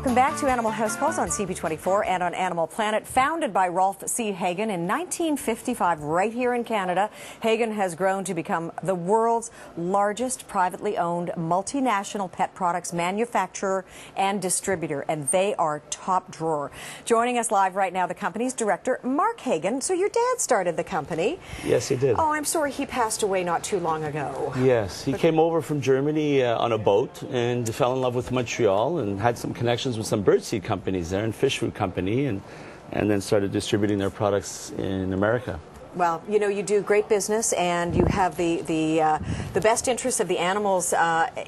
Welcome back to Animal House Calls on CP24 and on Animal Planet. Founded by Rolf C.Hagen in 1955 right here in Canada, Hagen has grown to become the world's largest privately owned multinational pet products manufacturer and distributor, and they are top drawer. Joining us live right now, the company's director, Mark Hagen. So your dad started the company. Yes, he did. Oh, I'm sorry, he passed away not too long ago. Yes, he came over from Germany on a boat and fell in love with Montreal and had some connections with some birdseed companies there and fish food company, and then started distributing their products in America. Well, you know, you do great business, and you have the best interests of the animals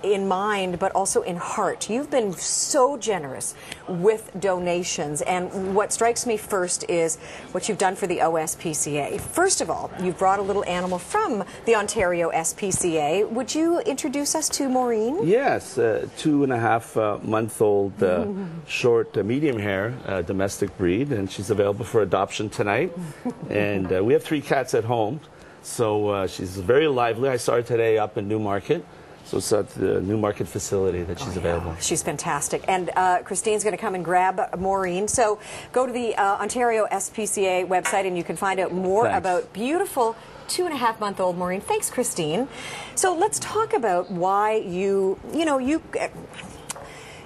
in mind, but also in heart. You've been so generous with donations, and what strikes me first is what you've done for the OSPCA. First of all, you've brought a little animal from the Ontario SPCA. Would you introduce us to Maureen? Yes, 2.5-month-old short medium hair domestic breed, and she's available for adoption tonight. And we have 3 cats at home, so she's very lively. I saw her today up in Newmarket, so it's at the Newmarket facility that she's available. She's fantastic. And Christine's going to come and grab Maureen. So go to the Ontario SPCA website and you can find out more about beautiful 2.5-month-old Maureen. Thanks, Christine. So let's talk about why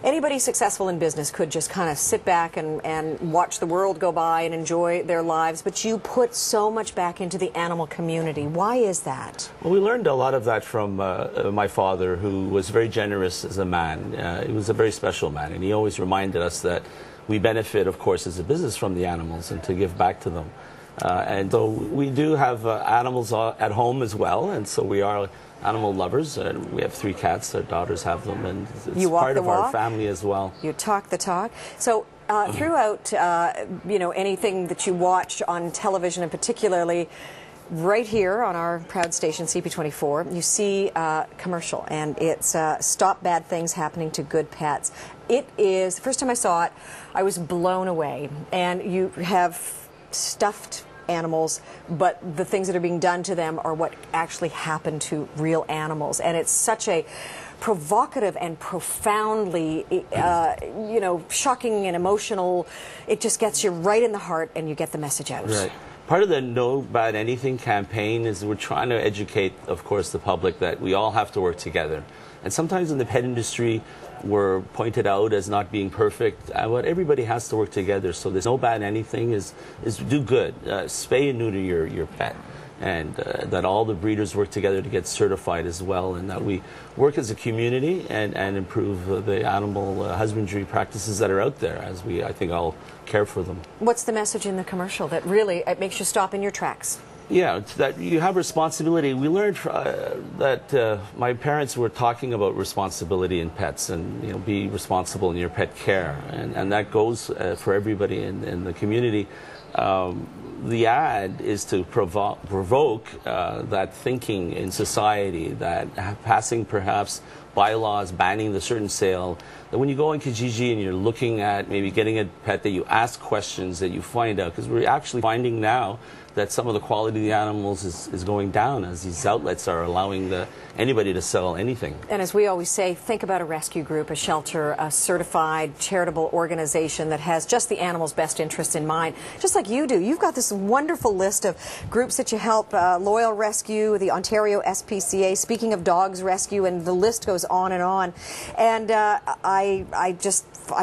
anybody successful in business could just kind of sit back and watch the world go by and enjoy their lives, but you put so much back into the animal community. Why is that? Well, we learned a lot of that from my father, who was very generous as a man. He was a very special man, and he always reminded us that we benefit, of course, as a business from the animals and to give back to them. And so we do have animals at home as well, and so we are animal lovers, and we have 3 cats. Our daughters have them, and it's part of our family as well. You talk the talk. So throughout, anything that you watch on television, and particularly right here on our proud station, CP24, you see a commercial, and it's Stop Bad Things Happening to Good Pets. It is, the first time I saw it, I was blown away. And you have stuffed animals, but the things that are being done to them are what actually happen to real animals. And it's such a provocative and profoundly, shocking and emotional. It just gets you right in the heart, and you get the message out. Right. Part of the No Bad Anything campaign is we're trying to educate, of course, the public that we all have to work together. And sometimes in the pet industry, we're pointed out as not being perfect, but everybody has to work together. So there's no bad anything is do good. Spay and neuter your pet. And that all the breeders work together to get certified as well, and that we work as a community and improve the animal husbandry practices that are out there, as we, I think, all care for them. What's the message in the commercial that really makes you stop in your tracks? Yeah, it's that you have responsibility. We learned that my parents were talking about responsibility in pets, and be responsible in your pet care, and that goes for everybody in the community. The ad is to provoke that thinking in society, that passing perhaps bylaws banning the certain sale, that when you go on Kijiji and you're looking at maybe getting a pet, that you ask questions, that you find out, because we're actually finding now that some of the quality of the animals is going down as these outlets are allowing anybody to sell anything. And as we always say, think about a rescue group, a shelter, a certified charitable organization that has just the animal's best interests in mind, just like you do. You've got this wonderful list of groups that you help, Loyal Rescue, the Ontario SPCA, Speaking of Dogs Rescue, and the list goes on and on. And I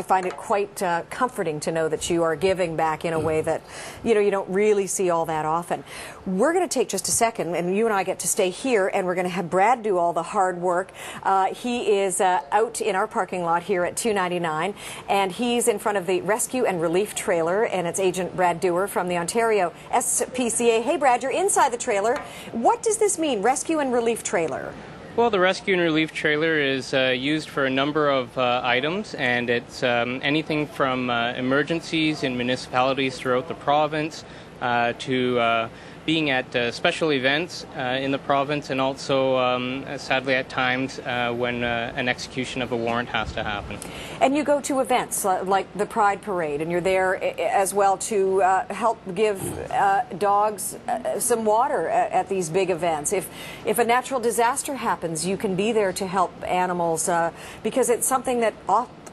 find it quite comforting to know that you are giving back in a way that you don't really see all that often. We're going to take just a second, and you and I get to stay here, and we're going to have Brad do all the hard work. He is out in our parking lot here at 299, and he's in front of the Rescue and Relief Trailer, and it's Agent Brad Dewar from the Ontario SPCA. Hey, Brad, you're inside the trailer. What does this mean, Rescue and Relief Trailer? Well, the Rescue and Relief Trailer is used for a number of items, and it's anything from emergencies in municipalities throughout the province to being at special events in the province, and also, sadly at times, when an execution of a warrant has to happen. And you go to events like the Pride Parade, and you're there as well to help give dogs some water at these big events. If a natural disaster happens, you can be there to help animals because it's something that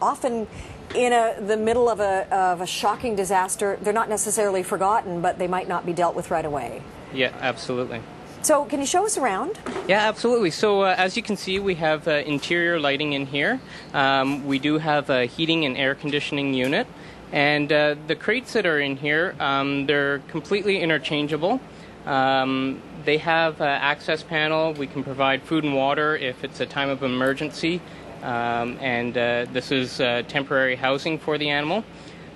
often in the middle of a shocking disaster, they're not necessarily forgotten, but they might not be dealt with right away. Yeah, absolutely. So can you show us around? Yeah, absolutely. So as you can see, we have interior lighting in here. We do have a heating and air conditioning unit. And the crates that are in here, they're completely interchangeable. They have access panel. We can provide food and water if it's a time of emergency. This is temporary housing for the animal.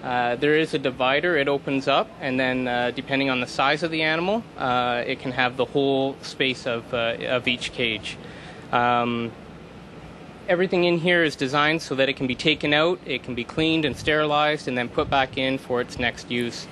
There is a divider. It opens up, and then depending on the size of the animal, it can have the whole space of each cage. Everything in here is designed so that it can be taken out, it can be cleaned and sterilized, and then put back in for its next use.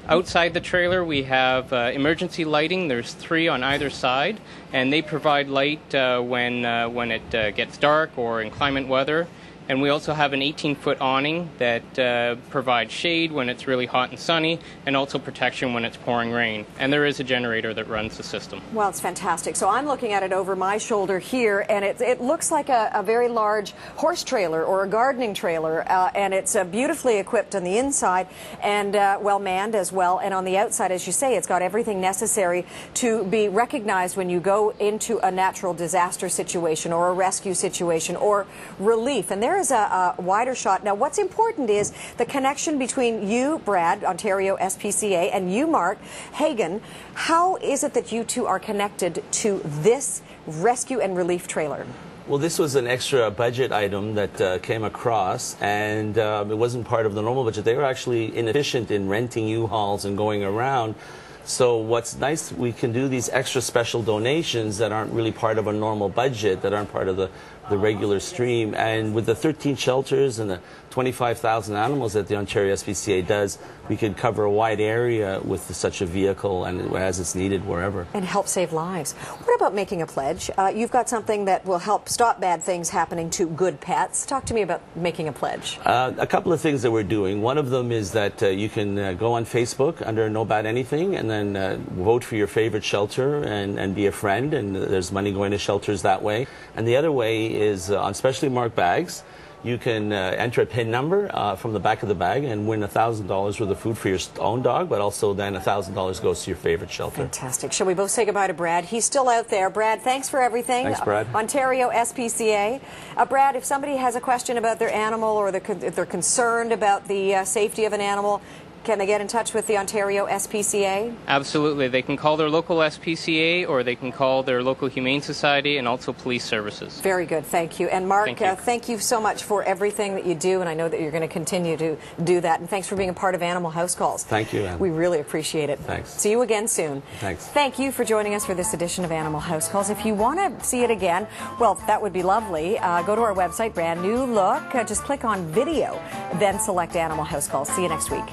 Outside the trailer, we have emergency lighting. There's 3 on either side, and they provide light when it gets dark or in inclement weather. And we also have an 18-foot awning that provides shade when it's really hot and sunny, and also protection when it's pouring rain. And there is a generator that runs the system. Well, it's fantastic. So I'm looking at it over my shoulder here, and it looks like a very large horse trailer or a gardening trailer, and it's beautifully equipped on the inside and well manned as well. And on the outside, as you say, it's got everything necessary to be recognized when you go into a natural disaster situation or a rescue situation or relief. And there is a wider shot. Now, what's important is the connection between you, Brad, Ontario SPCA, and you, Mark Hagen. How is it that you two are connected to this rescue and relief trailer? Well, this was an extra budget item that came across, and it wasn't part of the normal budget. They were actually inefficient in renting U-Hauls and going around. So what's nice, we can do these extra special donations that aren't really part of a normal budget, that aren't part of the regular stream. And with the 13 shelters and the 25,000 animals that the Ontario SPCA does, we could cover a wide area with such a vehicle and as it's needed wherever. And help save lives. What about making a pledge? You've got something that will help stop bad things happening to good pets. Talk to me about making a pledge. A couple of things that we're doing. One of them is that you can go on Facebook under No Bad Anything and then vote for your favorite shelter and be a friend, and there's money going to shelters that way. And the other way is on specially marked bags. You can enter a PIN number from the back of the bag and win $1,000 worth of food for your own dog, but also then $1,000 goes to your favorite shelter. Fantastic. Shall we both say goodbye to Brad? He's still out there. Brad, thanks for everything. Thanks, Brad. Ontario SPCA. Brad, if somebody has a question about their animal or if they're concerned about the safety of an animal, can they get in touch with the Ontario SPCA? Absolutely. They can call their local SPCA, or they can call their local Humane Society and also police services. Very good. Thank you. And Mark, thank you so much for everything that you do, and I know that you're going to continue to do that. And thanks for being a part of Animal House Calls. Thank you, Anne. We really appreciate it. Thanks. See you again soon. Thanks. Thank you for joining us for this edition of Animal House Calls. If you want to see it again, well, that would be lovely. Go to our website, brand new look. Just click on video, then select Animal House Calls. See you next week.